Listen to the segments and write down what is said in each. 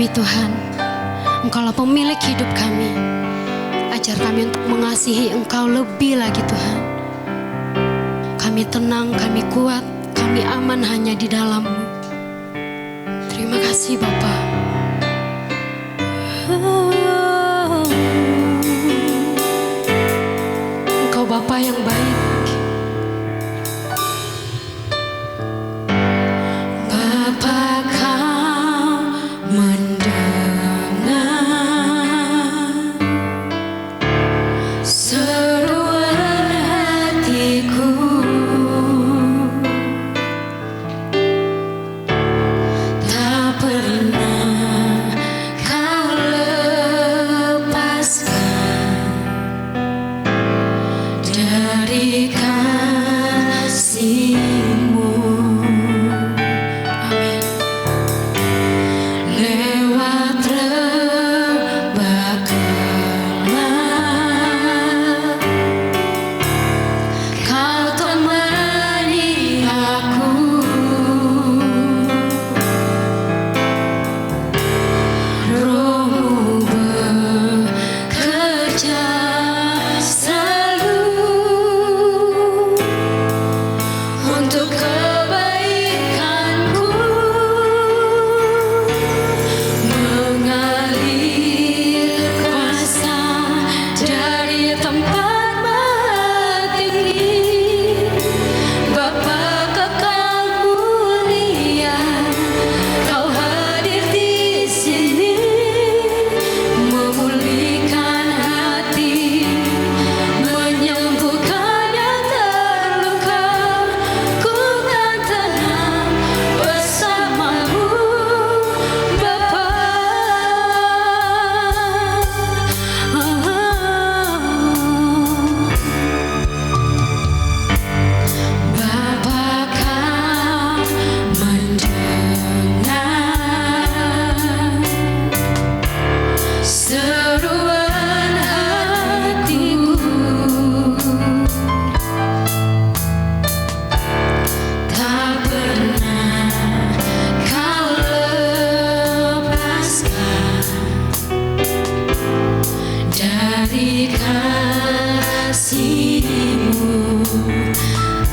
kami Tuhan. Engkaulah pemilik hidup kami. Ajar kami untuk mengasihi Engkau lebih lagi Tuhan. Kami tenang, kami kuat, kami aman hanya di dalam-Mu. Terima kasih Bapa. Engkau Bapa yang baik.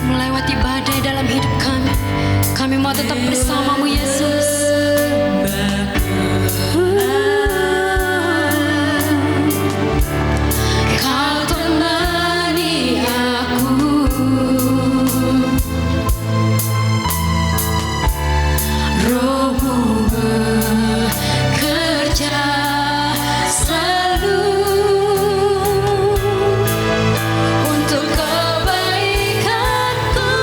Melewati badai dalam hidup kami, kami mau tetap bersama-Mu Yesus. Kau temani aku, Roh-Mu bekerja selalu untuk kebaikanku.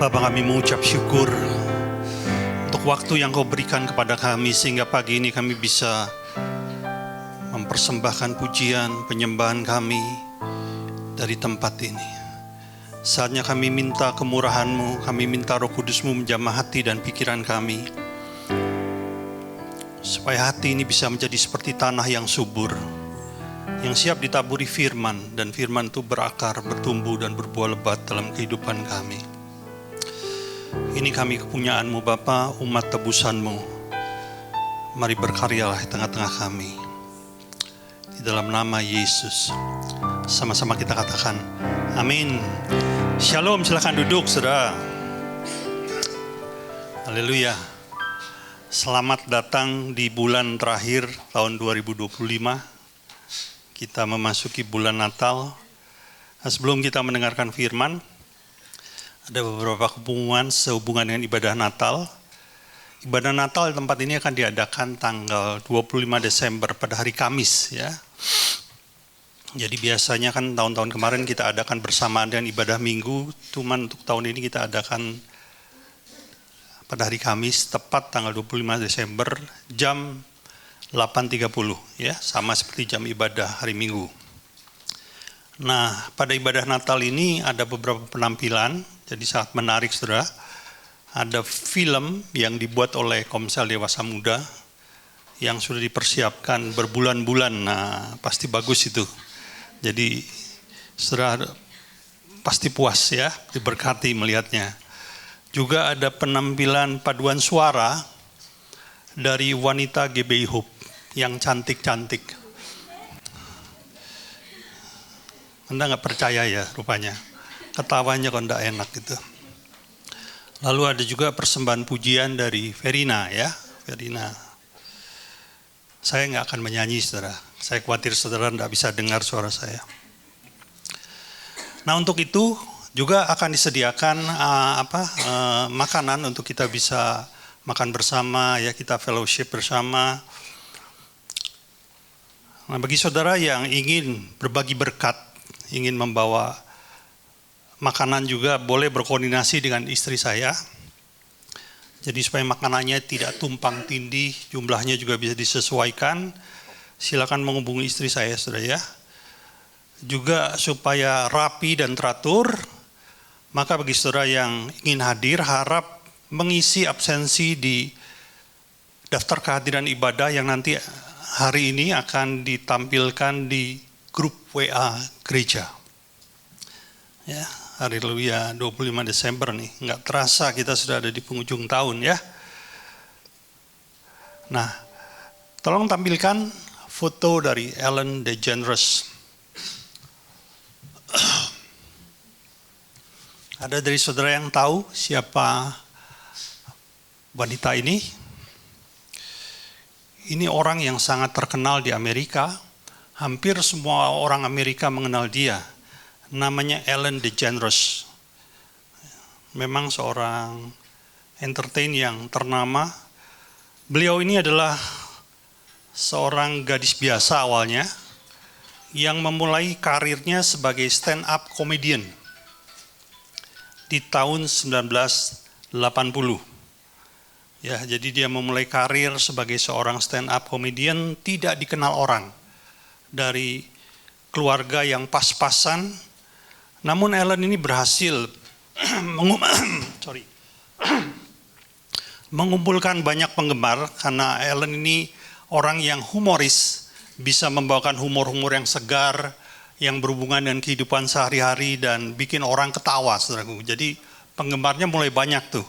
Bapa, kami mengucap syukur untuk waktu yang Kau berikan kepada kami, sehingga pagi ini kami bisa mempersembahkan pujian, penyembahan kami dari tempat ini. Saatnya kami minta kemurahan-Mu, kami minta Roh Kudus-Mu menjamah hati dan pikiran kami, supaya hati ini bisa menjadi seperti tanah yang subur, yang siap ditaburi firman, dan firman itu berakar, bertumbuh, dan berbuah lebat dalam kehidupan kami. Ini kami kepunyaan-Mu Bapa, umat tebusan-Mu. Mari berkaryalah di tengah-tengah kami. Di dalam nama Yesus. Sama-sama kita katakan, amin. Shalom, silakan duduk saudara. Haleluya. Selamat datang di bulan terakhir tahun 2025. Kita memasuki bulan Natal. Nah, sebelum kita mendengarkan firman, ada beberapa pengumuman sehubungan dengan ibadah Natal. Ibadah Natal di tempat ini akan diadakan tanggal 25 Desember pada hari Kamis ya. Jadi biasanya kan tahun-tahun kemarin kita adakan bersamaan dengan ibadah Minggu, cuman untuk tahun ini kita adakan pada hari Kamis tepat tanggal 25 Desember jam 8.30 ya, sama seperti jam ibadah hari Minggu. Nah, pada ibadah Natal ini ada beberapa penampilan. Jadi sangat menarik saudara. Ada film yang dibuat oleh Komsel Dewasa Muda yang sudah dipersiapkan berbulan-bulan. Nah, pasti bagus itu. Jadi saudara pasti puas ya, diberkati melihatnya. Juga ada penampilan paduan suara dari wanita GBI Hope yang cantik-cantik. Anda nggak percaya ya rupanya. Ketawanya kok enggak enak gitu. Lalu ada juga persembahan pujian dari Verina ya. Verina. Saya nggak akan menyanyi saudara. Saya khawatir saudara enggak bisa dengar suara saya. Nah untuk itu juga akan disediakan makanan untuk kita bisa makan bersama ya, kita fellowship bersama. Nah bagi saudara yang ingin berbagi berkat, ingin membawa makanan juga boleh berkoordinasi dengan istri saya. Jadi supaya makanannya tidak tumpang tindih, jumlahnya juga bisa disesuaikan. Silakan menghubungi istri saya, saudara ya. Juga supaya rapi dan teratur, maka bagi saudara yang ingin hadir, harap mengisi absensi di daftar kehadiran ibadah yang nanti hari ini akan ditampilkan di grup WA gereja. Ya. Haleluya, 25 Desember nih, nggak terasa kita sudah ada di penghujung tahun ya. Nah, tolong tampilkan foto dari Ellen DeGeneres. Ada dari saudara yang tahu siapa wanita ini? Ini orang yang sangat terkenal di Amerika, hampir semua orang Amerika mengenal dia. Namanya Ellen DeGeneres. Memang seorang entertain yang ternama. Beliau ini adalah seorang gadis biasa awalnya yang memulai karirnya sebagai stand up comedian di tahun 1980. Ya, jadi dia memulai karir sebagai seorang stand up comedian, tidak dikenal orang, dari keluarga yang pas-pasan. Namun Ellen ini berhasil mengumpulkan banyak penggemar karena Ellen ini orang yang humoris, bisa membawakan humor-humor yang segar, yang berhubungan dengan kehidupan sehari-hari dan bikin orang ketawa, saudaraku. Jadi penggemarnya mulai banyak tuh.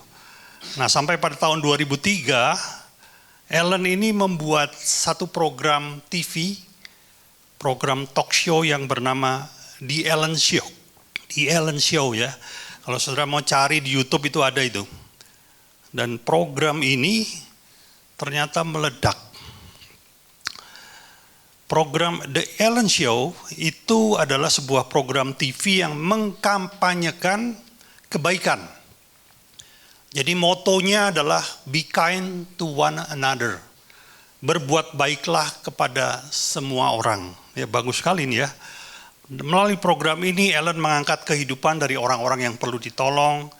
Nah sampai pada tahun 2003, Ellen ini membuat satu program TV, program talk show yang bernama The Ellen Show. The Ellen Show ya. Kalau saudara mau cari di YouTube itu ada itu. Dan program ini ternyata meledak. Program The Ellen Show itu adalah sebuah program TV yang mengkampanyekan kebaikan. Jadi motonya adalah be kind to one another. Berbuat baiklah kepada semua orang. Ya bagus sekali ini ya. Melalui program ini Ellen mengangkat kehidupan dari orang-orang yang perlu ditolong,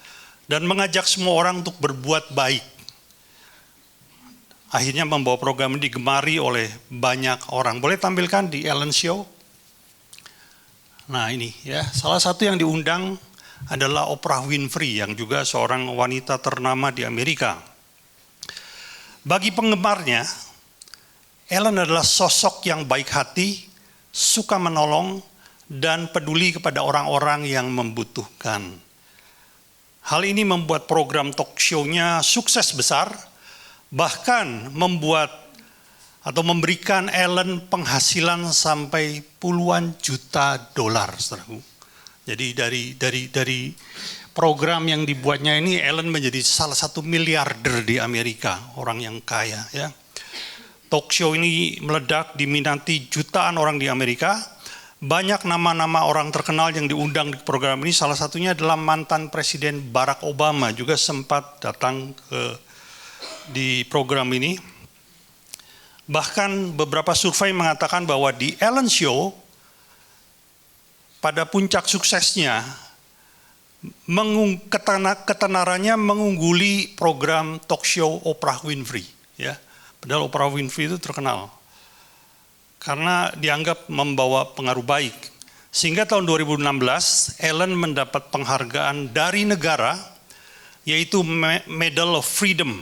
dan mengajak semua orang untuk berbuat baik. Akhirnya membawa program ini digemari oleh banyak orang. Boleh tampilkan di Ellen Show? Nah ini ya, salah satu yang diundang adalah Oprah Winfrey yang juga seorang wanita ternama di Amerika. Bagi penggemarnya, Ellen adalah sosok yang baik hati, suka menolong, dan peduli kepada orang-orang yang membutuhkan. Hal ini membuat program talk show-nya sukses besar, bahkan membuat atau memberikan Ellen penghasilan sampai puluhan juta dolar, saudaraku. Jadi dari program yang dibuatnya ini, Ellen menjadi salah satu miliarder di Amerika, orang yang kaya. Ya. Talk show ini meledak, diminati jutaan orang di Amerika. Banyak nama-nama orang terkenal yang diundang di program ini, salah satunya adalah mantan Presiden Barack Obama juga sempat datang di program ini. Bahkan beberapa survei mengatakan bahwa di Ellen Show, pada puncak suksesnya, ketenarannya mengungguli program talk show Oprah Winfrey. Ya. Padahal Oprah Winfrey itu terkenal karena dianggap membawa pengaruh baik. Sehingga tahun 2016, Ellen mendapat penghargaan dari negara, yaitu Medal of Freedom,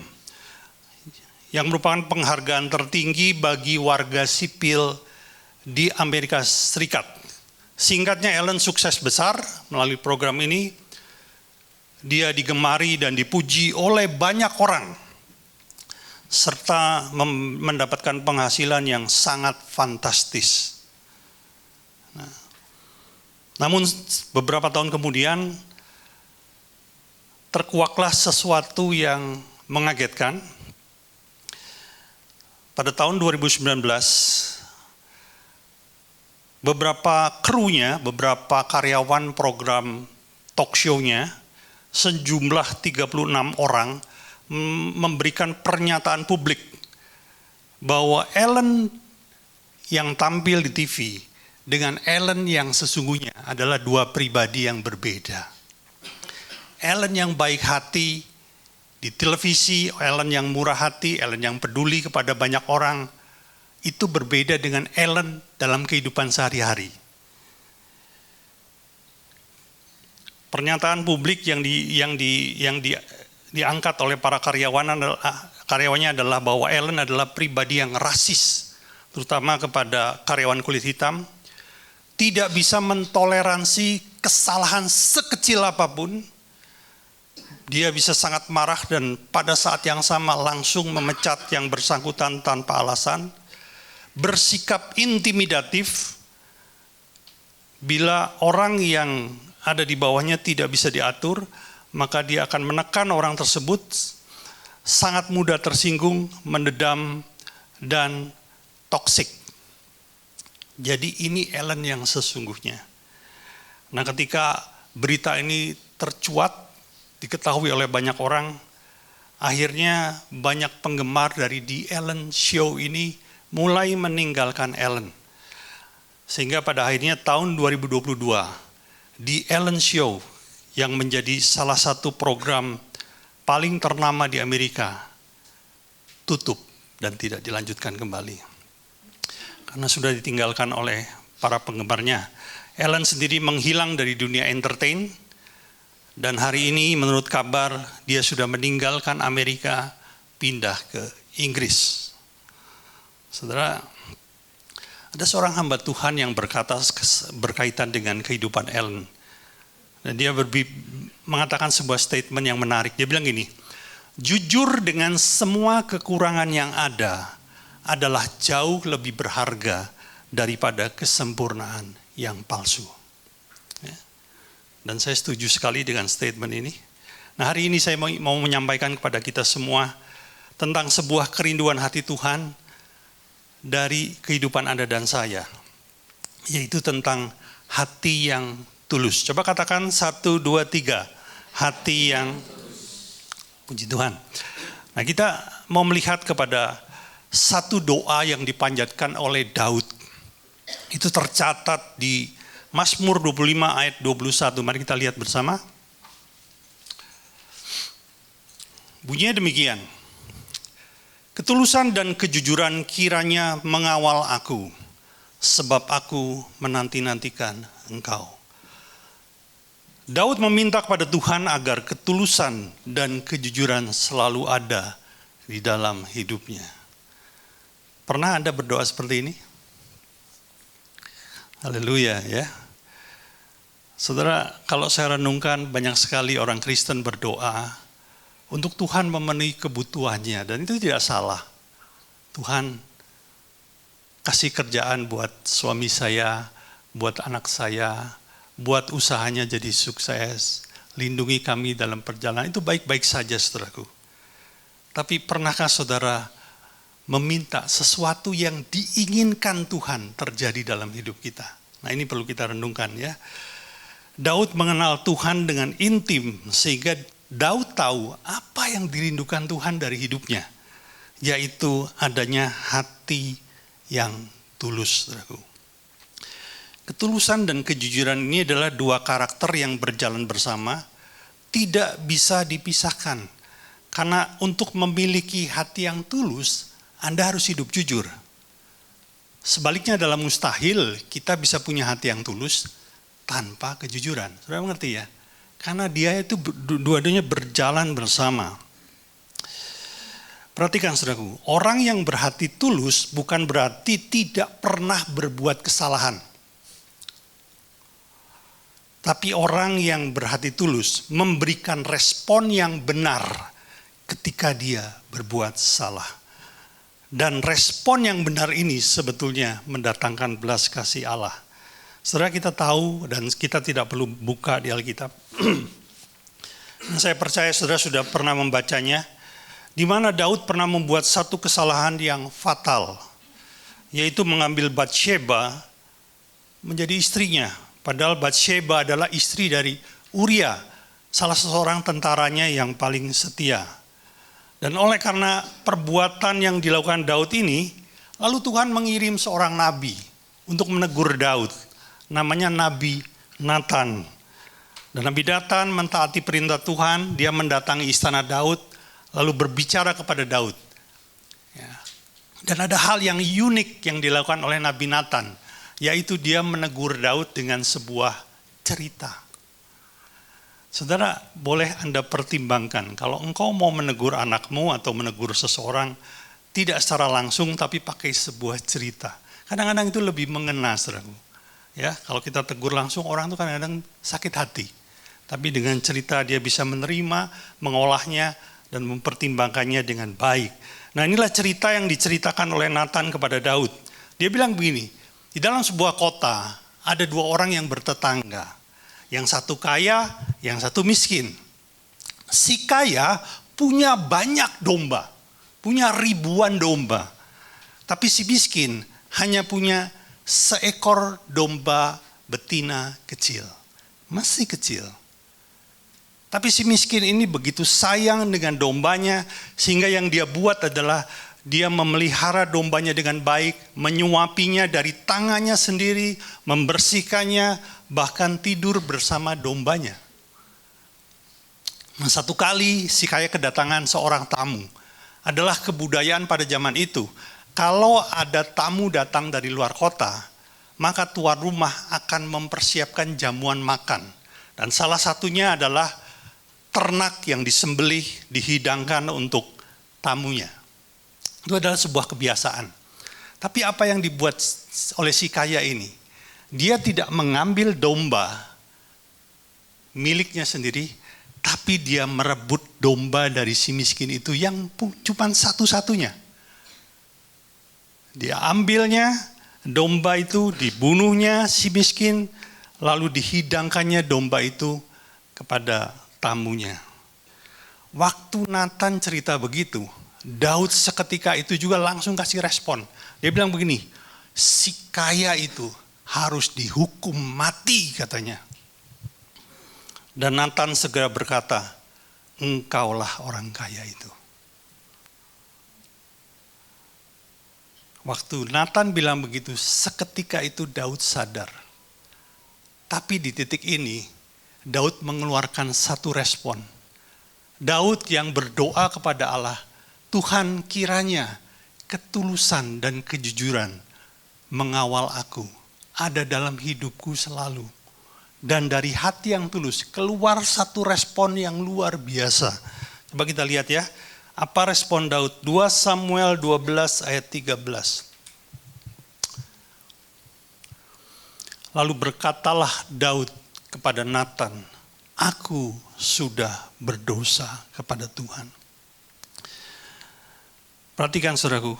yang merupakan penghargaan tertinggi bagi warga sipil di Amerika Serikat. Singkatnya, Ellen sukses besar melalui program ini. Dia digemari dan dipuji oleh banyak orang, serta mendapatkan penghasilan yang sangat fantastis. Namun beberapa tahun kemudian terkuaklah sesuatu yang mengagetkan. Pada tahun 2019, beberapa krunya, beberapa karyawan program talk show-nya, sejumlah 36 orang memberikan pernyataan publik bahwa Ellen yang tampil di TV dengan Ellen yang sesungguhnya adalah dua pribadi yang berbeda. Ellen yang baik hati di televisi, Ellen yang murah hati, Ellen yang peduli kepada banyak orang, itu berbeda dengan Ellen dalam kehidupan sehari-hari. Pernyataan publik yang diangkat oleh para karyawannya adalah bahwa Ellen adalah pribadi yang rasis, terutama kepada karyawan kulit hitam, tidak bisa mentoleransi kesalahan sekecil apapun. Dia bisa sangat marah dan pada saat yang sama langsung memecat yang bersangkutan tanpa alasan, bersikap intimidatif bila orang yang ada di bawahnya tidak bisa diatur, maka dia akan menekan orang tersebut, sangat mudah tersinggung, mendedam, dan toksik. Jadi ini Ellen yang sesungguhnya. Nah, ketika berita ini tercuat, diketahui oleh banyak orang, akhirnya banyak penggemar dari The Ellen Show ini mulai meninggalkan Ellen. Sehingga pada akhirnya tahun 2022, The Ellen Show yang menjadi salah satu program paling ternama di Amerika tutup dan tidak dilanjutkan kembali. Karena sudah ditinggalkan oleh para penggemarnya. Ellen sendiri menghilang dari dunia entertain dan hari ini menurut kabar dia sudah meninggalkan Amerika, pindah ke Inggris. Saudara, ada seorang hamba Tuhan yang berkata berkaitan dengan kehidupan Ellen. Dan dia mengatakan sebuah statement yang menarik. Dia bilang gini, jujur dengan semua kekurangan yang ada adalah jauh lebih berharga daripada kesempurnaan yang palsu. Ya. Dan saya setuju sekali dengan statement ini. Nah, hari ini saya mau menyampaikan kepada kita semua tentang sebuah kerinduan hati Tuhan dari kehidupan Anda dan saya, yaitu tentang hati yang tulus. Coba katakan 1, 2, 3. Hati yang puji Tuhan. Nah, kita mau melihat kepada satu doa yang dipanjatkan oleh Daud. Itu tercatat di Mazmur 25 ayat 21. Mari kita lihat bersama. Bunyinya demikian. Ketulusan dan kejujuran kiranya mengawal aku, sebab aku menanti-nantikan Engkau. Daud meminta kepada Tuhan agar ketulusan dan kejujuran selalu ada di dalam hidupnya. Pernah Anda berdoa seperti ini? Haleluya ya. Saudara, kalau saya renungkan banyak sekali orang Kristen berdoa untuk Tuhan memenuhi kebutuhannya, dan itu tidak salah. Tuhan kasih kerjaan buat suami saya, buat anak saya, buat usahanya jadi sukses, lindungi kami dalam perjalanan, itu baik-baik saja saudaraku. Tapi pernahkah saudara meminta sesuatu yang diinginkan Tuhan terjadi dalam hidup kita? Nah ini perlu kita renungkan ya. Daud mengenal Tuhan dengan intim sehingga Daud tahu apa yang dirindukan Tuhan dari hidupnya, yaitu adanya hati yang tulus, saudaraku. Ketulusan dan kejujuran ini adalah dua karakter yang berjalan bersama, tidak bisa dipisahkan. Karena untuk memiliki hati yang tulus, Anda harus hidup jujur. Sebaliknya dalam mustahil, kita bisa punya hati yang tulus tanpa kejujuran. Saudara mengerti ya? Karena dia itu dua-duanya berjalan bersama. Perhatikan saudaraku, orang yang berhati tulus bukan berarti tidak pernah berbuat kesalahan. Tapi orang yang berhati tulus memberikan respon yang benar ketika dia berbuat salah. Dan respon yang benar ini sebetulnya mendatangkan belas kasih Allah. Saudara, kita tahu dan kita tidak perlu buka di Alkitab. Saya percaya saudara sudah pernah membacanya, di mana Daud pernah membuat satu kesalahan yang fatal, yaitu mengambil Batsheba menjadi istrinya. Padahal Batsheba adalah istri dari Uria, salah seorang tentaranya yang paling setia. Dan oleh karena perbuatan yang dilakukan Daud ini, lalu Tuhan mengirim seorang nabi untuk menegur Daud. Namanya Nabi Nathan. Dan Nabi Nathan mentaati perintah Tuhan, dia mendatangi istana Daud, lalu berbicara kepada Daud. Ya. Dan ada hal yang unik yang dilakukan oleh Nabi Nathan, yaitu dia menegur Daud dengan sebuah cerita. Saudara, boleh Anda pertimbangkan, kalau engkau mau menegur anakmu atau menegur seseorang, tidak secara langsung tapi pakai sebuah cerita. Kadang-kadang itu lebih mengena, saudaraku. Ya, kalau kita tegur langsung orang itu kadang-kadang sakit hati. Tapi dengan cerita dia bisa menerima, mengolahnya, dan mempertimbangkannya dengan baik. Nah inilah cerita yang diceritakan oleh Nathan kepada Daud. Dia bilang begini, di dalam sebuah kota ada dua orang yang bertetangga. Yang satu kaya, yang satu miskin. Si kaya punya banyak domba, punya ribuan domba. Tapi si miskin hanya punya seekor domba betina kecil, masih kecil. Tapi si miskin ini begitu sayang dengan dombanya, sehingga yang dia buat adalah dia memelihara dombanya dengan baik, menyuapinya dari tangannya sendiri, membersihkannya, bahkan tidur bersama dombanya. Nah, satu kali si kaya kedatangan seorang tamu. Adalah kebudayaan pada zaman itu. Kalau ada tamu datang dari luar kota, maka tuan rumah akan mempersiapkan jamuan makan. Dan salah satunya adalah ternak yang disembelih, dihidangkan untuk tamunya. Itu adalah sebuah kebiasaan. Tapi apa yang dibuat oleh si kaya ini? Dia tidak mengambil domba miliknya sendiri, tapi dia merebut domba dari si miskin itu yang cuma satu-satunya. Dia ambilnya, domba itu dibunuhnya si miskin, lalu dihidangkannya domba itu kepada tamunya. Waktu Nathan cerita begitu, Daud seketika itu juga langsung kasih respon. Dia bilang begini, si kaya itu harus dihukum mati katanya. Dan Nathan segera berkata, engkaulah orang kaya itu. Waktu Nathan bilang begitu, seketika itu Daud sadar. Tapi di titik ini, Daud mengeluarkan satu respon. Daud yang berdoa kepada Allah, Tuhan kiranya ketulusan dan kejujuran mengawal aku, ada dalam hidupku selalu. Dan dari hati yang tulus keluar satu respon yang luar biasa. Coba kita lihat ya, apa respon Daud? 2 Samuel 12 ayat 13. Lalu berkatalah Daud kepada Nathan, aku sudah berdosa kepada Tuhan. Perhatikan saudaraku,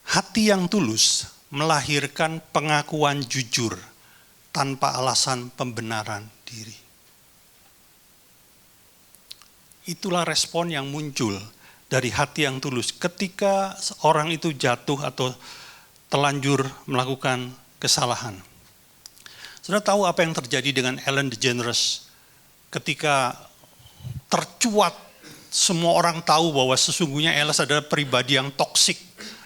hati yang tulus melahirkan pengakuan jujur tanpa alasan pembenaran diri. Itulah respon yang muncul dari hati yang tulus ketika orang itu jatuh atau telanjur melakukan kesalahan. Saudara tahu apa yang terjadi dengan Ellen DeGeneres ketika tercuat, semua orang tahu bahwa sesungguhnya Ellen adalah pribadi yang toksik,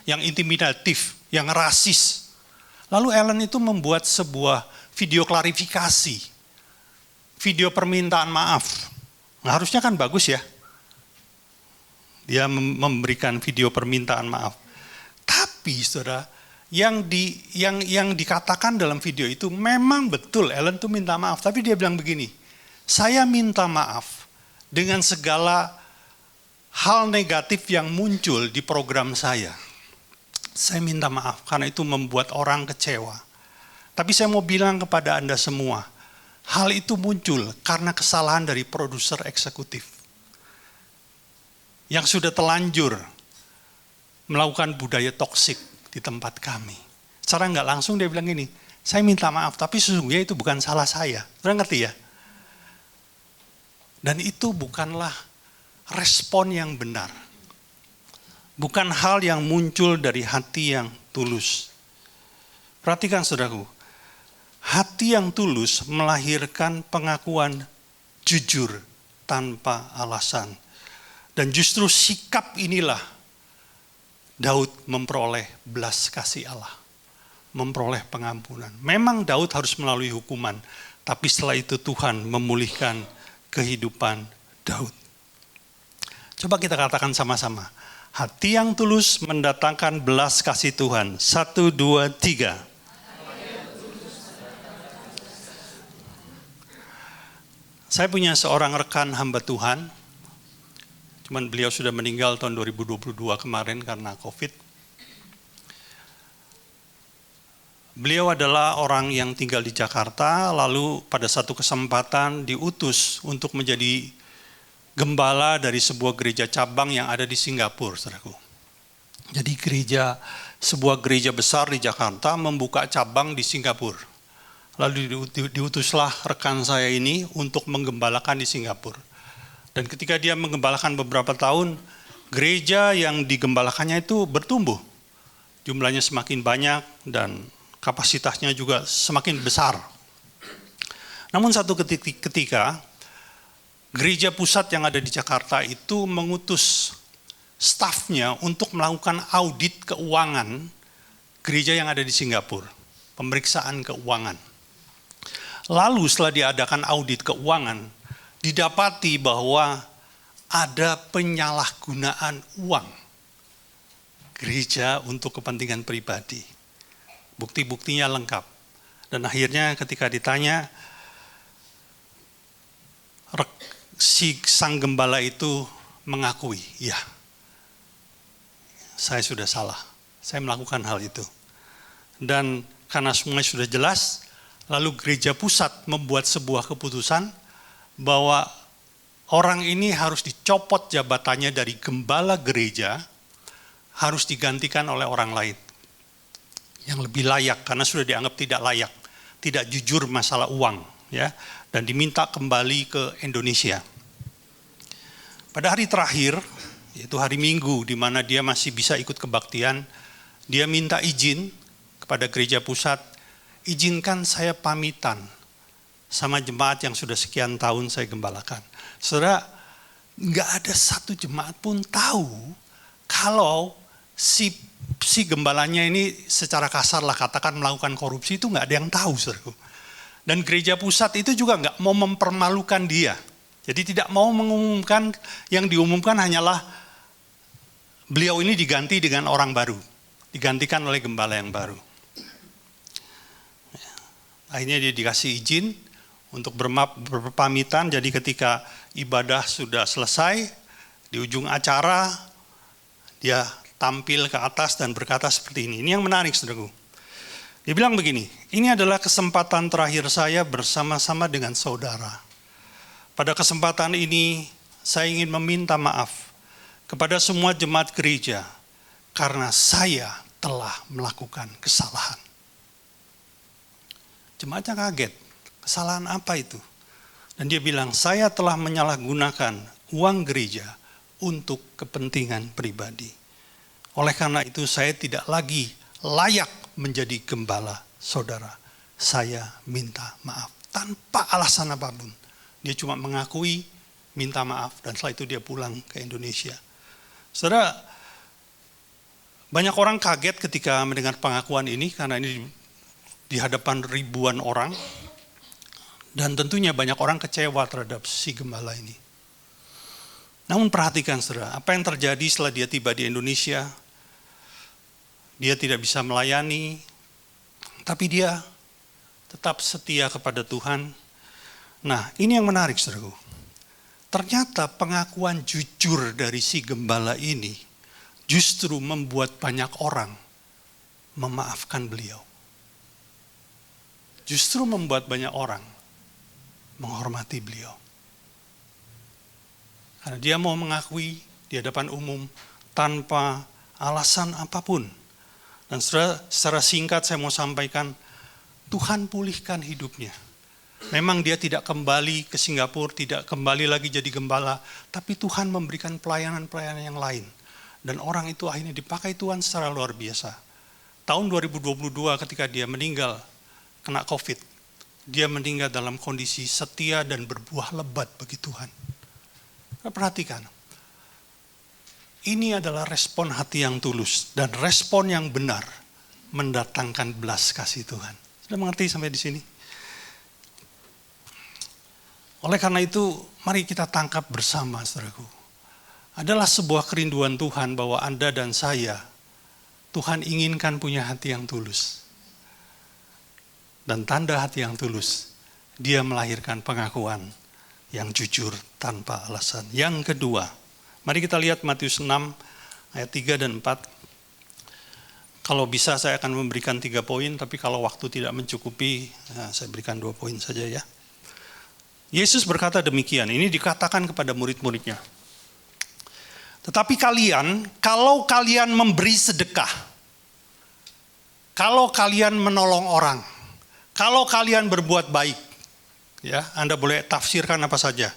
yang intimidatif, yang rasis. Lalu Ellen itu membuat sebuah video klarifikasi, video permintaan maaf. Nah, harusnya kan bagus ya. Dia memberikan video permintaan maaf. Tapi saudara, yang dikatakan dalam video itu memang betul Ellen tuh minta maaf. Tapi dia bilang begini, saya minta maaf dengan segala hal negatif yang muncul di program saya. Saya minta maaf karena itu membuat orang kecewa. Tapi saya mau bilang kepada Anda semua, hal itu muncul karena kesalahan dari produser eksekutif yang sudah telanjur melakukan budaya toksik di tempat kami. Secara nggak langsung dia bilang gini, saya minta maaf, tapi sesungguhnya itu bukan salah saya. Saudara ngerti ya? Dan itu bukanlah respon yang benar. Bukan hal yang muncul dari hati yang tulus. Perhatikan saudaraku, hati yang tulus melahirkan pengakuan jujur tanpa alasan. Dan justru sikap inilah Daud memperoleh belas kasih Allah. Memperoleh pengampunan. Memang Daud harus melalui hukuman, tapi setelah itu Tuhan memulihkan kehidupan Daud. Coba kita katakan sama-sama. Hati yang tulus mendatangkan belas kasih Tuhan. 1, 2, 3. Saya punya seorang rekan hamba Tuhan. Cuman beliau sudah meninggal tahun 2022 kemarin karena COVID. Beliau adalah orang yang tinggal di Jakarta, lalu pada satu kesempatan diutus untuk menjadi gembala dari sebuah gereja cabang yang ada di Singapura, saudaraku. Jadi sebuah gereja besar di Jakarta membuka cabang di Singapura. Lalu diutuslah rekan saya ini untuk menggembalakan di Singapura. Dan ketika dia menggembalakan beberapa tahun, gereja yang digembalakannya itu bertumbuh. Jumlahnya semakin banyak dan kapasitasnya juga semakin besar. Namun satu ketika, gereja pusat yang ada di Jakarta itu mengutus stafnya untuk melakukan audit keuangan gereja yang ada di Singapura. Pemeriksaan keuangan. Lalu setelah diadakan audit keuangan, didapati bahwa ada penyalahgunaan uang gereja untuk kepentingan pribadi. Bukti-buktinya lengkap. Dan akhirnya ketika ditanya, si sang gembala itu mengakui, ya, saya sudah salah. Saya melakukan hal itu. Dan karena semuanya sudah jelas, lalu gereja pusat membuat sebuah keputusan bahwa orang ini harus dicopot jabatannya dari gembala gereja, harus digantikan oleh orang lain yang lebih layak karena sudah dianggap tidak layak, tidak jujur masalah uang, ya, dan diminta kembali ke Indonesia. Pada hari terakhir, yaitu hari Minggu, di mana dia masih bisa ikut kebaktian, dia minta izin kepada gereja pusat, izinkan saya pamitan sama jemaat yang sudah sekian tahun saya gembalakan. Saudara, nggak ada satu jemaat pun tahu kalau si gembalanya ini secara kasar lah katakan melakukan korupsi, itu nggak ada yang tahu, saudaraku. Dan gereja pusat itu juga nggak mau mempermalukan dia. Jadi tidak mau mengumumkan, yang diumumkan hanyalah beliau ini diganti dengan orang baru. Digantikan oleh gembala yang baru. Akhirnya dia dikasih izin untuk berpamitan. Jadi ketika ibadah sudah selesai, di ujung acara dia tampil ke atas dan berkata seperti ini. Ini yang menarik, saudaraku. Dia bilang begini, ini adalah kesempatan terakhir saya bersama-sama dengan saudara. Pada kesempatan ini saya ingin meminta maaf kepada semua jemaat gereja karena saya telah melakukan kesalahan. Jemaatnya kaget, kesalahan apa itu? Dan dia bilang, saya telah menyalahgunakan uang gereja untuk kepentingan pribadi. Oleh karena itu saya tidak lagi layak menjadi gembala saudara. Saya minta maaf tanpa alasan apapun. Dia cuma mengakui, minta maaf, dan setelah itu dia pulang ke Indonesia. Saudara, banyak orang kaget ketika mendengar pengakuan ini karena ini di hadapan ribuan orang, dan tentunya banyak orang kecewa terhadap si gembala ini. Namun perhatikan saudara, apa yang terjadi setelah dia tiba di Indonesia? Dia tidak bisa melayani, tapi dia tetap setia kepada Tuhan. Nah, ini yang menarik saudaraku. Ternyata pengakuan jujur dari si gembala ini justru membuat banyak orang memaafkan beliau. Justru membuat banyak orang menghormati beliau. Karena dia mau mengakui di hadapan umum tanpa alasan apapun. Dan secara singkat saya mau sampaikan, Tuhan pulihkan hidupnya. Memang dia tidak kembali ke Singapura, tidak kembali lagi jadi gembala, tapi Tuhan memberikan pelayanan-pelayanan yang lain. Dan orang itu akhirnya dipakai Tuhan secara luar biasa. Tahun 2022 ketika dia meninggal, kena COVID, dia meninggal dalam kondisi setia dan berbuah lebat bagi Tuhan. Perhatikan, ini adalah respon hati yang tulus dan respon yang benar mendatangkan belas kasih Tuhan. Sudah mengerti sampai di sini? Oleh karena itu, mari kita tangkap bersama, saudaraku. Adalah sebuah kerinduan Tuhan bahwa Anda dan saya, Tuhan inginkan punya hati yang tulus. Dan tanda hati yang tulus, dia melahirkan pengakuan yang jujur tanpa alasan. Yang kedua, mari kita lihat Matius 6 ayat 3 dan 4. Kalau bisa saya akan memberikan 3 poin, tapi kalau waktu tidak mencukupi, saya berikan 2 poin saja ya. Yesus berkata demikian, ini dikatakan kepada murid-muridnya. Tetapi kalian, kalau kalian memberi sedekah, kalau kalian menolong orang, kalau kalian berbuat baik, ya, Anda boleh tafsirkan apa saja.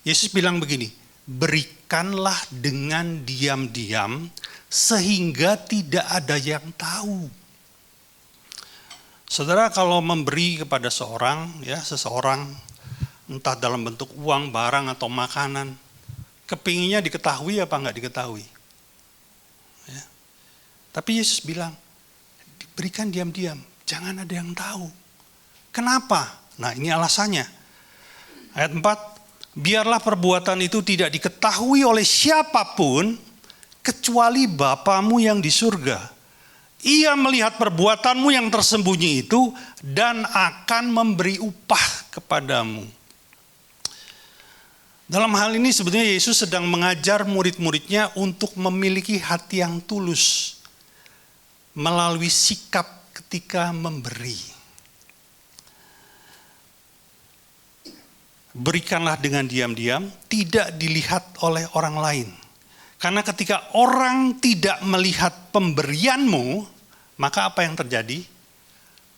Yesus bilang begini, berikanlah dengan diam-diam sehingga tidak ada yang tahu. Saudara, kalau memberi kepada seorang, ya, seseorang, entah dalam bentuk uang, barang atau makanan, kepinginnya diketahui apa enggak diketahui. Ya. Tapi Yesus bilang, berikan diam-diam. Jangan ada yang tahu. Kenapa? Nah, ini alasannya. Ayat 4, biarlah perbuatan itu tidak diketahui oleh siapapun kecuali Bapamu yang di surga. Ia melihat perbuatanmu yang tersembunyi itu dan akan memberi upah kepadamu. Dalam hal ini sebetulnya Yesus sedang mengajar murid-muridnya untuk memiliki hati yang tulus melalui sikap ketika memberi. Berikanlah dengan diam-diam, tidak dilihat oleh orang lain. Karena ketika orang tidak melihat pemberianmu, maka apa yang terjadi?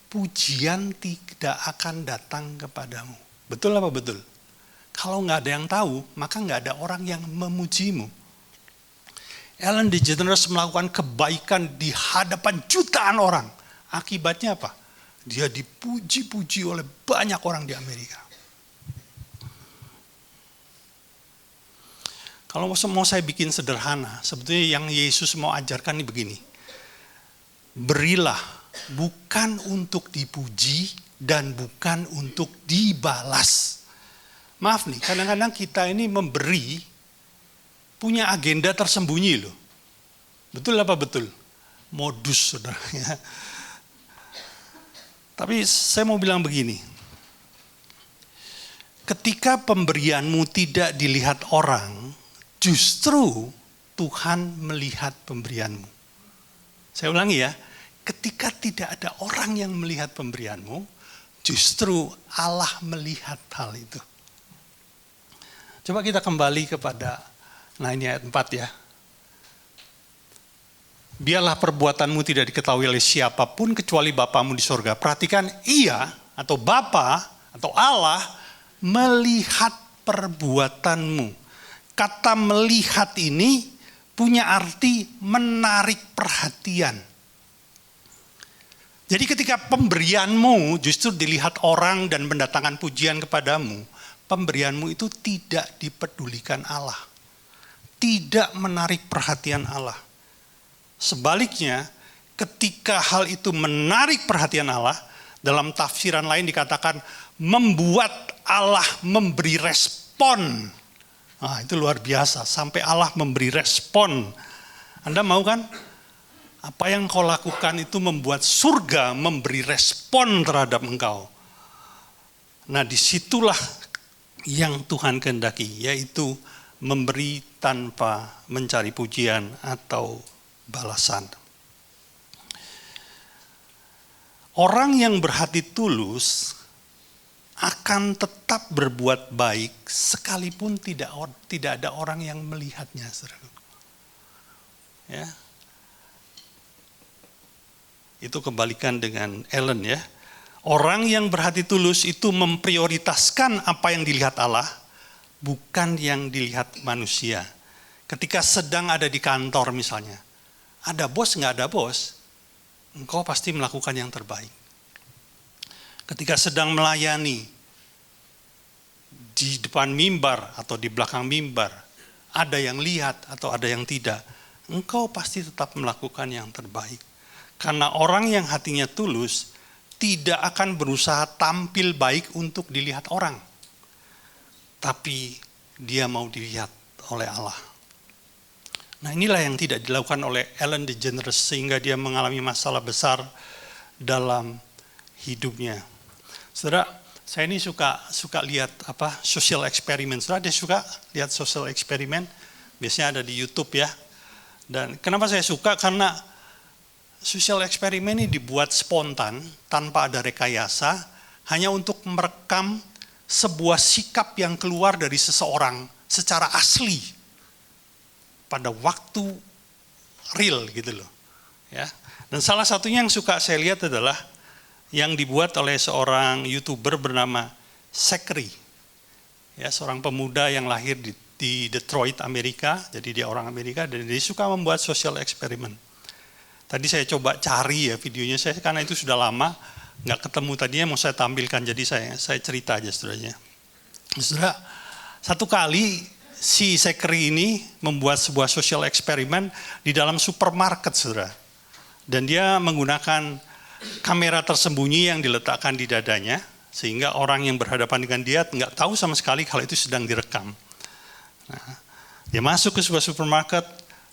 Pujian tidak akan datang kepadamu. Betul apa betul? Kalau nggak ada yang tahu, maka nggak ada orang yang memujimu. Ellen DeGeneres melakukan kebaikan di hadapan jutaan orang. Akibatnya apa? Dia dipuji-puji oleh banyak orang di Amerika. Kalau mau saya bikin sederhana, sebetulnya yang Yesus mau ajarkan ini begini. Berilah bukan untuk dipuji dan bukan untuk dibalas. Maaf nih, kadang-kadang kita ini memberi punya agenda tersembunyi loh. Betul apa betul? Modus, saudara. Ya. Tapi saya mau bilang begini. Ketika pemberianmu tidak dilihat orang, justru Tuhan melihat pemberianmu. Saya ulangi ya, ketika tidak ada orang yang melihat pemberianmu, justru Allah melihat hal itu. Coba kita kembali kepada, nah ini ayat 4 ya. Biarlah perbuatanmu tidak diketahui oleh siapapun kecuali Bapamu di sorga. Perhatikan, ia atau Bapa atau Allah melihat perbuatanmu. Kata melihat ini punya arti menarik perhatian. Jadi ketika pemberianmu justru dilihat orang dan mendatangkan pujian kepadamu, pemberianmu itu tidak dipedulikan Allah. Tidak menarik perhatian Allah. Sebaliknya, ketika hal itu menarik perhatian Allah, dalam tafsiran lain dikatakan membuat Allah memberi respon. Nah, itu luar biasa, sampai Allah memberi respon. Anda mau kan? Apa yang kau lakukan itu membuat surga memberi respon terhadap engkau. Nah, disitulah yang Tuhan kehendaki, yaitu memberi tanpa mencari pujian atau balasan. Orang yang berhati tulus akan tetap berbuat baik sekalipun tidak ada orang yang melihatnya. Ya. Itu kebalikan dengan Ellen ya. Orang yang berhati tulus itu memprioritaskan apa yang dilihat Allah, bukan yang dilihat manusia. Ketika sedang ada di kantor misalnya, ada bos nggak ada bos, engkau pasti melakukan yang terbaik. Ketika sedang melayani, di depan mimbar atau di belakang mimbar, ada yang lihat atau ada yang tidak, engkau pasti tetap melakukan yang terbaik. Karena orang yang hatinya tulus, tidak akan berusaha tampil baik untuk dilihat orang. Tapi dia mau dilihat oleh Allah. Nah inilah yang tidak dilakukan oleh Ellen DeGeneres sehingga dia mengalami masalah besar dalam hidupnya. Saudara, saya ini suka lihat social eksperimen. Saudara, dia suka lihat social eksperimen. Biasanya ada di YouTube ya. Dan kenapa saya suka? Karena social eksperimen ini dibuat spontan, tanpa ada rekayasa, hanya untuk merekam sebuah sikap yang keluar dari seseorang secara asli pada waktu real gitu loh. Ya. Dan salah satunya yang suka saya lihat adalah yang dibuat oleh seorang YouTuber bernama Zachary. Ya, seorang pemuda yang lahir di Detroit, Amerika, jadi dia orang Amerika dan dia suka membuat social eksperimen. Tadi saya coba cari ya videonya, karena itu sudah lama, nggak ketemu tadinya mau saya tampilkan, jadi saya cerita aja saudaranya. Saudara, satu kali si Zachary ini membuat sebuah social eksperimen di dalam supermarket, saudara. Dan dia menggunakan kamera tersembunyi yang diletakkan di dadanya, sehingga orang yang berhadapan dengan dia nggak tahu sama sekali kalau itu sedang direkam. Nah, dia masuk ke sebuah supermarket,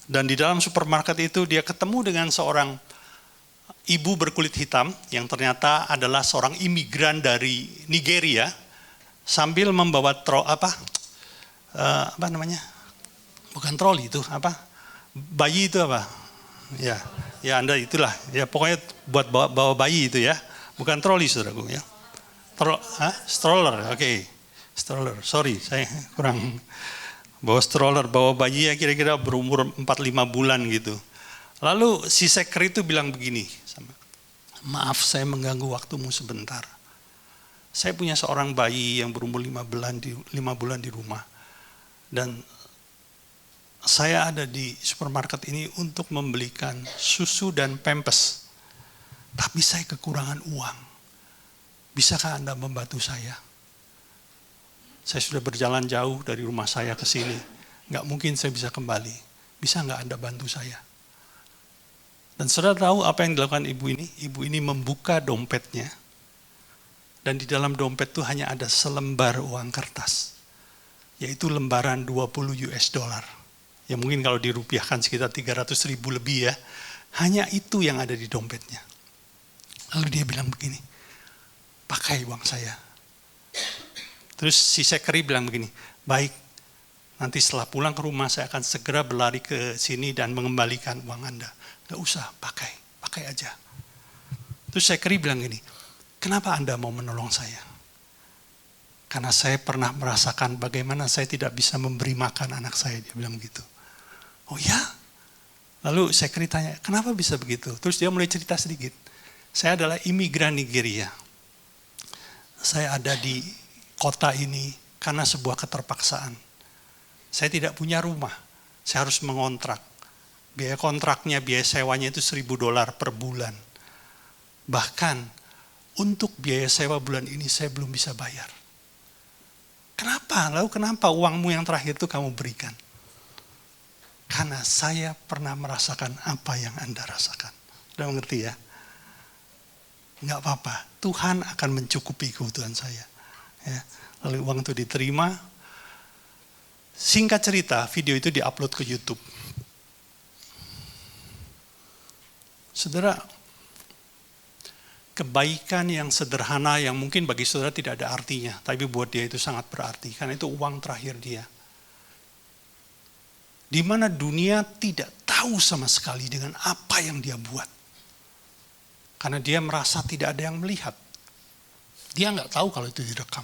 dan di dalam supermarket itu dia ketemu dengan seorang ibu berkulit hitam yang ternyata adalah seorang imigran dari Nigeria sambil membawa bukan troli itu bayi itu ya Anda itulah ya pokoknya buat bawa bayi itu ya, bukan troli saudaraku ya, stroller, oke. Stroller, sorry saya kurang. Bawa stroller, bawa bayi ya kira-kira berumur 4-5 bulan gitu. Lalu si Zachary itu bilang begini, maaf saya mengganggu waktumu sebentar. Saya punya seorang bayi yang berumur 5 bulan di rumah. Dan saya ada di supermarket ini untuk membelikan susu dan pampers. Tapi saya kekurangan uang. Bisakah Anda membantu saya? Saya sudah berjalan jauh dari rumah saya ke sini. Nggak mungkin saya bisa kembali. Bisa nggak Anda bantu saya? Dan saudara tahu apa yang dilakukan ibu ini? Ibu ini membuka dompetnya. Dan di dalam dompet itu hanya ada selembar uang kertas. yaitu lembaran 20 US dollar. Ya mungkin kalau dirupiahkan sekitar 300 ribu lebih ya. Hanya itu yang ada di dompetnya. Lalu dia bilang begini, pakai uang saya. Terus si sekretari bilang begini, baik, nanti setelah pulang ke rumah saya akan segera berlari ke sini dan mengembalikan uang Anda. Gak usah, pakai aja. Terus sekretari bilang gini, kenapa Anda mau menolong saya? Karena saya pernah merasakan bagaimana saya tidak bisa memberi makan anak saya, dia bilang begitu. Oh ya? Lalu sekretari tanya, kenapa bisa begitu? Terus dia mulai cerita sedikit. Saya adalah imigran Nigeria. Saya ada di kota ini karena sebuah keterpaksaan. Saya tidak punya rumah, saya harus mengontrak. Biaya kontraknya, biaya sewanya itu $1.000 per bulan. Bahkan untuk biaya sewa bulan ini saya belum bisa bayar. Kenapa? Lalu kenapa uangmu yang terakhir itu kamu berikan? Karena saya pernah merasakan apa yang Anda rasakan. Sudah mengerti ya? Enggak apa-apa, Tuhan akan mencukupi kebutuhan saya. Ya. Lalu uang itu diterima. Singkat cerita, video itu diupload ke YouTube. Saudara, kebaikan yang sederhana yang mungkin bagi saudara tidak ada artinya, tapi buat dia itu sangat berarti, karena itu uang terakhir dia. Di mana dunia tidak tahu sama sekali dengan apa yang dia buat. Karena dia merasa tidak ada yang melihat. Dia nggak tahu kalau itu direkam.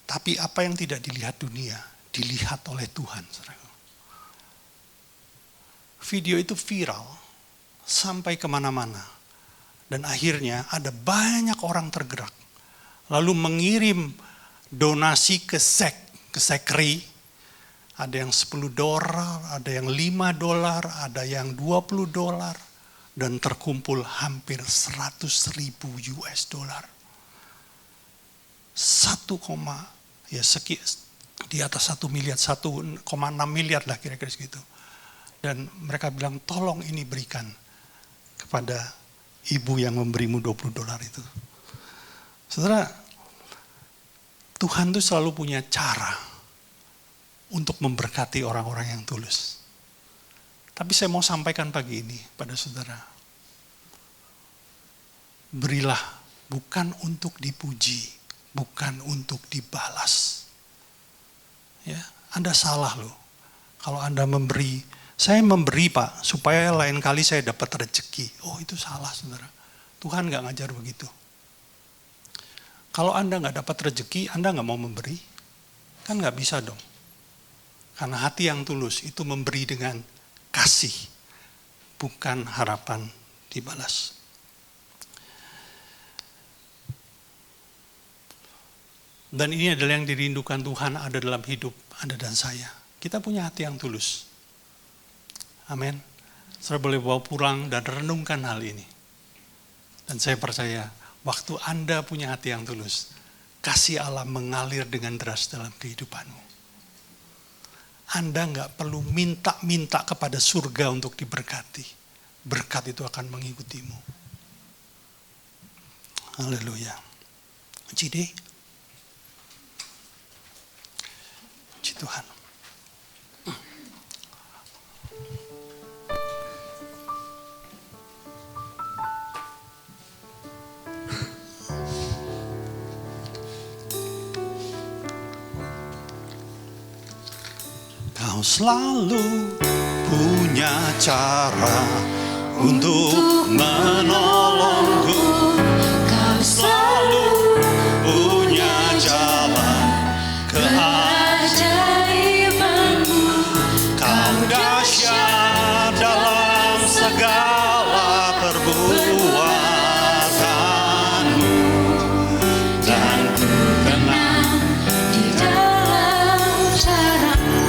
Tapi apa yang tidak dilihat dunia, dilihat oleh Tuhan. Video itu viral, sampai kemana-mana. Dan akhirnya ada banyak orang tergerak. Lalu mengirim donasi ke sekretari. Ada yang $10, ada yang $5, ada yang $20. Dan terkumpul hampir 100.000 US dollar. 1, di atas 1 miliar, 1,6 miliar lah kira-kira segitu. Dan mereka bilang, tolong ini berikan kepada ibu yang memberimu $20 itu. Saudara, Tuhan itu selalu punya cara untuk memberkati orang-orang yang tulus. Tapi saya mau sampaikan pagi ini pada saudara. Berilah bukan untuk dipuji, bukan untuk dibalas. Ya, Anda salah loh. Kalau Anda memberi, saya memberi Pak, supaya lain kali saya dapat rezeki. Oh itu salah saudara. Tuhan gak ngajar begitu. Kalau Anda gak dapat rezeki, Anda gak mau memberi. Kan gak bisa dong. Karena hati yang tulus itu memberi dengan kasih, bukan harapan dibalas. Dan ini adalah yang dirindukan Tuhan ada dalam hidup Anda dan saya. Kita punya hati yang tulus. Amin. Saya boleh bawa pulang dan renungkan hal ini. Dan saya percaya, waktu Anda punya hati yang tulus, kasih Allah mengalir dengan deras dalam kehidupanmu. Anda nggak perlu minta-minta kepada surga untuk diberkati. Berkat itu akan mengikutimu. Haleluya. Puji deh. Puji Tuhan. Kau selalu punya cara untuk menolongku. Kau selalu punya jalan keajaibanmu. Kau dahsyat dalam segala perbuatanmu. Dan ku tenang di dalam caramu.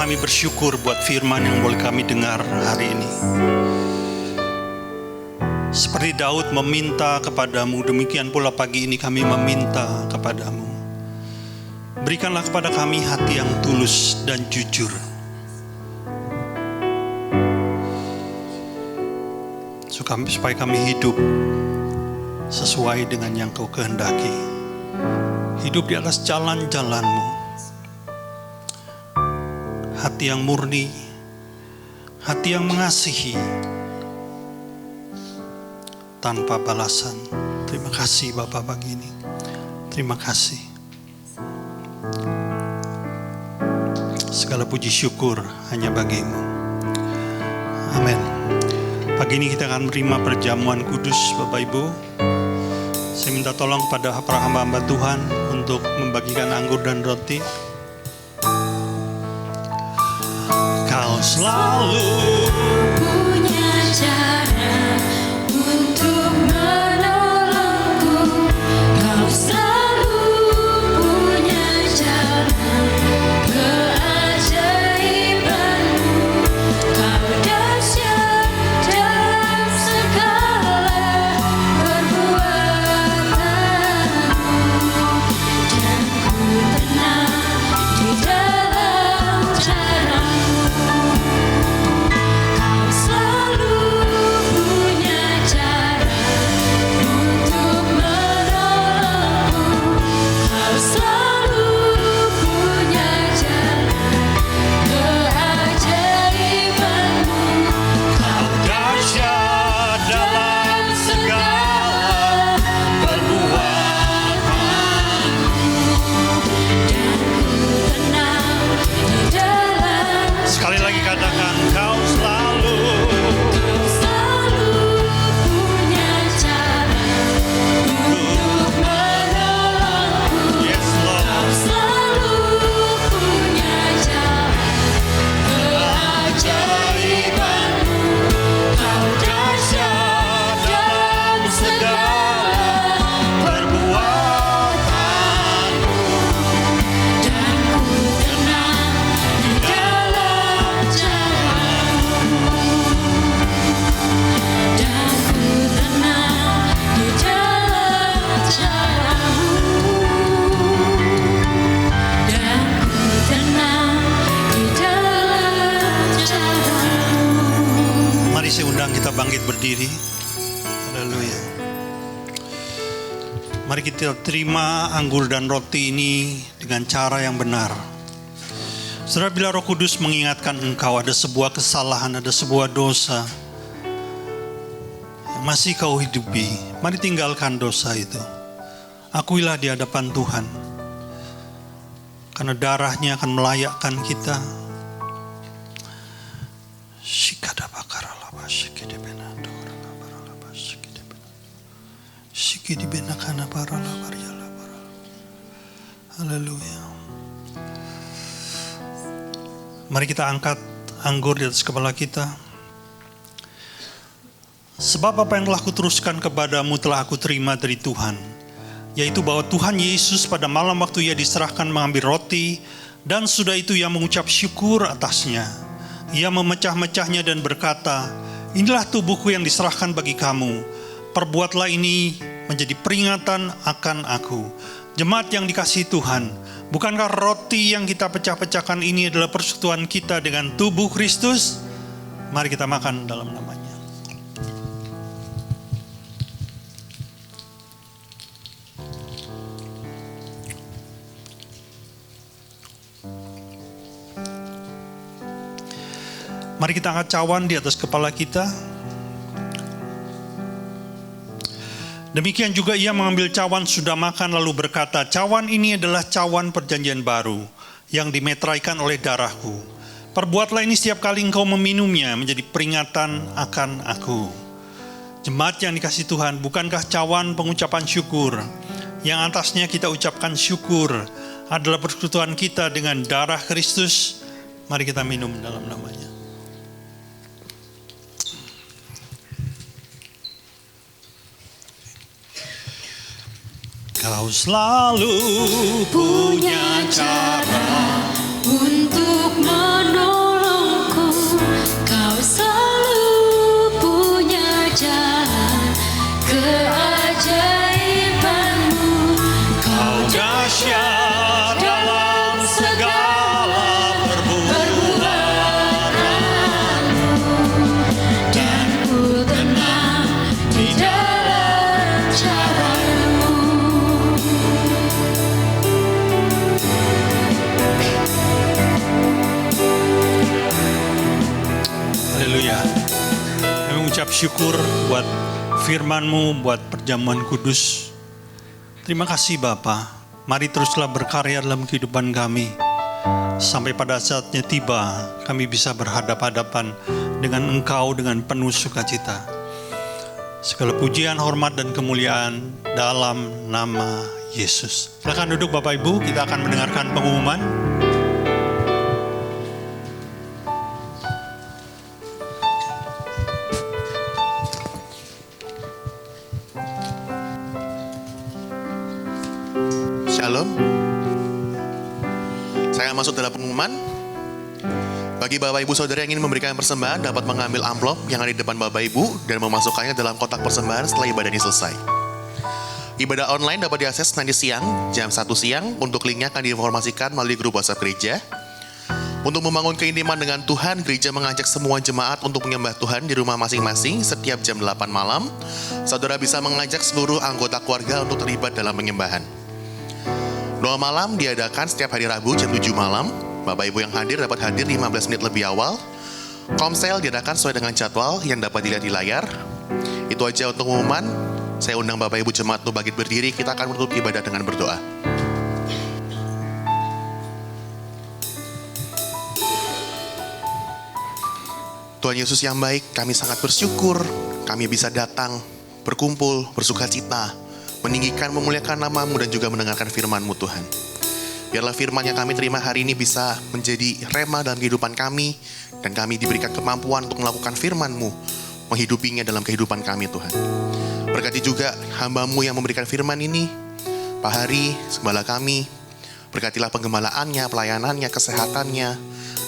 kami bersyukur buat firman yang boleh kami dengar hari ini. Seperti Daud meminta kepadamu, demikian pula pagi ini kami meminta kepadamu. Berikanlah kepada kami hati yang tulus dan jujur, supaya kami hidup sesuai dengan yang Kau kehendaki. Hidup di atas jalan-jalan-Mu. Hati yang murni, hati yang mengasihi, tanpa balasan. Terima kasih Bapa pagi ini. Terima kasih. Segala puji syukur hanya bagi-Mu. Amin. Pagi ini kita akan menerima perjamuan kudus Bapak Ibu. Saya minta tolong kepada para hamba-hamba Tuhan untuk membagikan anggur dan roti. Kau selalu punya cara untuk menolongku. Kau selalu punya cara keajaibanmu. Kau dahsyat dalam segala perbuatanmu, dan ku tenang di dalam caramu. Kau selalu punya cara untuk menolongku. Kau selalu punya cara keajaibanmu. Kau dahsyat dalam segala perbuatanmu. tenang di dalam. Sekali lagi katakan, Kau selalu. Kau selalu punya cara untuk menolongku. Yes Lord. Kau selalu punya cara keajaibanmu. Kau dahsyat dalam segala Perbuatanmu. dan ku tenang di dalam caramu. Dan ku tenang di dalam caramu. Dan ku tenang di dalam caramu. Mari saya undang kita bangkit berdiri. Haleluya. Mari kita terima anggur dan roti ini dengan cara yang benar. Saudara, bila Roh Kudus mengingatkan engkau ada sebuah kesalahan, ada sebuah dosa yang masih kau hidupi, mari tinggalkan dosa itu. Akuilah di hadapan Tuhan, karena darahnya akan melayakkan kita. Shikadabakaralaba, shikidebenadoralabaralaba, shikidebenakanabaralabariyalabarala. Haleluya. Mari kita angkat anggur di atas kepala kita. Sebab apa yang telah kuteruskan kepadamu telah aku terima dari Tuhan, yaitu bahwa Tuhan Yesus pada malam waktu ia diserahkan mengambil roti, dan sudah itu ia mengucap syukur atasnya. Ia memecah-mecahnya dan berkata, inilah tubuhku yang diserahkan bagi kamu. Perbuatlah ini menjadi peringatan akan aku. Jemaat yang dikasihi Tuhan, bukankah roti yang kita pecah-pecahkan ini adalah persekutuan kita dengan tubuh Kristus? Mari kita makan dalam namanya. Mari kita angkat cawan di atas kepala kita. Demikian juga ia mengambil cawan sudah makan lalu berkata, cawan ini adalah cawan perjanjian baru yang dimeteraikan oleh darahku. Perbuatlah ini setiap kali engkau meminumnya menjadi peringatan akan aku. Jemaat yang dikasihi Tuhan, bukankah cawan pengucapan syukur yang atasnya kita ucapkan syukur adalah persekutuan kita dengan darah Kristus? Mari kita minum dalam namanya. Kau selalu punya cara untuk menolongku. mengucap syukur buat firman-Mu, buat perjamuan kudus. Terima kasih Bapa. Mari teruslah berkarya dalam kehidupan kami. Sampai pada saatnya tiba, kami bisa berhadap-hadapan dengan Engkau dengan penuh sukacita. Segala pujian, hormat, dan kemuliaan dalam nama Yesus. Silakan duduk Bapak Ibu, kita akan mendengarkan pengumuman. Shalom. Saya masuk dalam pengumuman. Bagi Bapak Ibu Saudara yang ingin memberikan persembahan dapat mengambil amplop yang ada di depan Bapak Ibu dan memasukkannya dalam kotak persembahan setelah ibadah ini selesai. Ibadah online dapat diakses nanti siang, jam 1 siang. Untuk linknya akan diinformasikan melalui grup WhatsApp gereja. Untuk membangun keintiman dengan Tuhan, gereja mengajak semua jemaat untuk menyembah Tuhan di rumah masing-masing setiap jam 8 malam. Saudara bisa mengajak seluruh anggota keluarga untuk terlibat dalam penyembahan. Doa malam diadakan setiap hari Rabu jam 7 malam. Bapak Ibu yang hadir dapat hadir 15 menit lebih awal. Komsel diadakan sesuai dengan jadwal yang dapat dilihat di layar. Itu aja untuk pengumuman. Saya undang Bapak Ibu jemaat untuk bangkit berdiri. Kita akan menutup ibadah dengan berdoa. Tuhan Yesus yang baik, kami sangat bersyukur kami bisa datang, berkumpul, bersukacita, meninggikan, memuliakan nama-Mu dan juga mendengarkan firman-Mu Tuhan. Biarlah firman yang kami terima hari ini bisa menjadi rema dalam kehidupan kami, dan kami diberikan kemampuan untuk melakukan firman-Mu, menghidupinya dalam kehidupan kami Tuhan. Berkati juga hamba-Mu yang memberikan firman ini, Pak Hari, gembala kami. Berkatilah penggembalaannya, pelayanannya, kesehatannya,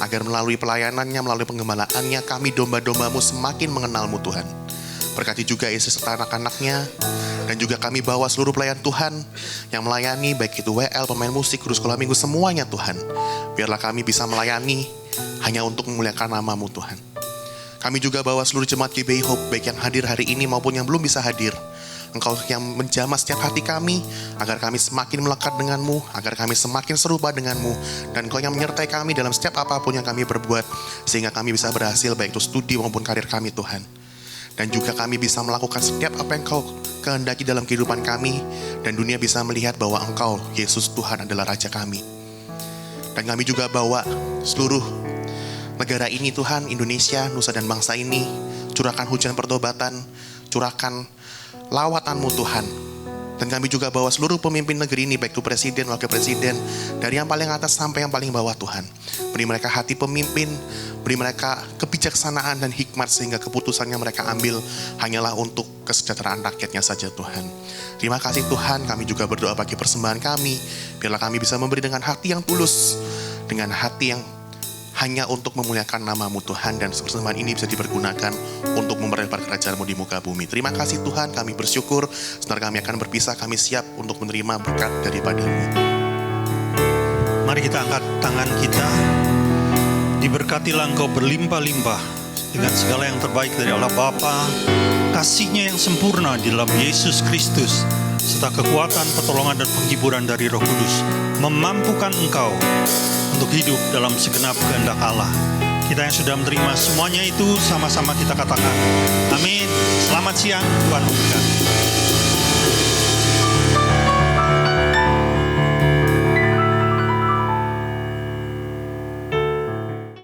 agar melalui pelayanannya, melalui penggembalaannya, kami domba-domba-Mu semakin mengenal-Mu Tuhan. Berkati juga istri serta anak-anaknya, dan juga kami bawa seluruh pelayan Tuhan yang melayani, baik itu WL, pemain musik, guru sekolah minggu, semuanya Tuhan. Biarlah kami bisa melayani hanya untuk memuliakan nama-Mu Tuhan. Kami juga bawa seluruh jemaat GBI Hope, baik yang hadir hari ini maupun yang belum bisa hadir. Engkau yang menjamah setiap hati kami, agar kami semakin melekat dengan-Mu, agar kami semakin serupa dengan-Mu, dan Engkau yang menyertai kami dalam setiap apapun yang kami berbuat, sehingga kami bisa berhasil baik itu studi maupun karir kami Tuhan. Dan juga kami bisa melakukan setiap apa yang Engkau kehendaki dalam kehidupan kami, dan dunia bisa melihat bahwa Engkau, Yesus Tuhan adalah Raja kami. Dan kami juga bawa seluruh negara ini Tuhan, Indonesia, nusa dan bangsa ini, curahkan hujan pertobatan, curahkan lawatan-Mu Tuhan. Dan kami juga bawa seluruh pemimpin negeri ini, baik itu presiden, wakil presiden, dari yang paling atas sampai yang paling bawah Tuhan. Beri mereka hati pemimpin, beri mereka kebijaksanaan dan hikmat, sehingga keputusannya mereka ambil hanyalah untuk kesejahteraan rakyatnya saja Tuhan. Terima kasih Tuhan, kami juga berdoa bagi persembahan kami. Biarlah kami bisa memberi dengan hati yang tulus, dengan hati yang hanya untuk memuliakan nama-Mu Tuhan, dan persembahan ini bisa dipergunakan untuk memperlebar kerajaan-Mu di muka bumi. Terima kasih Tuhan, kami bersyukur. Sebentar kami akan berpisah, kami siap untuk menerima berkat daripada-Mu. Mari kita angkat tangan kita. Diberkatilah Engkau berlimpah-limpah dengan segala yang terbaik dari Allah Bapa, kasih-Nya yang sempurna di dalam Yesus Kristus, serta kekuatan, pertolongan, dan penghiburan dari Roh Kudus, memampukan engkau untuk hidup dalam segenap kehendak Allah. Kita yang sudah menerima semuanya itu, sama-sama kita katakan, amin. Selamat siang, Tuhan memberkati.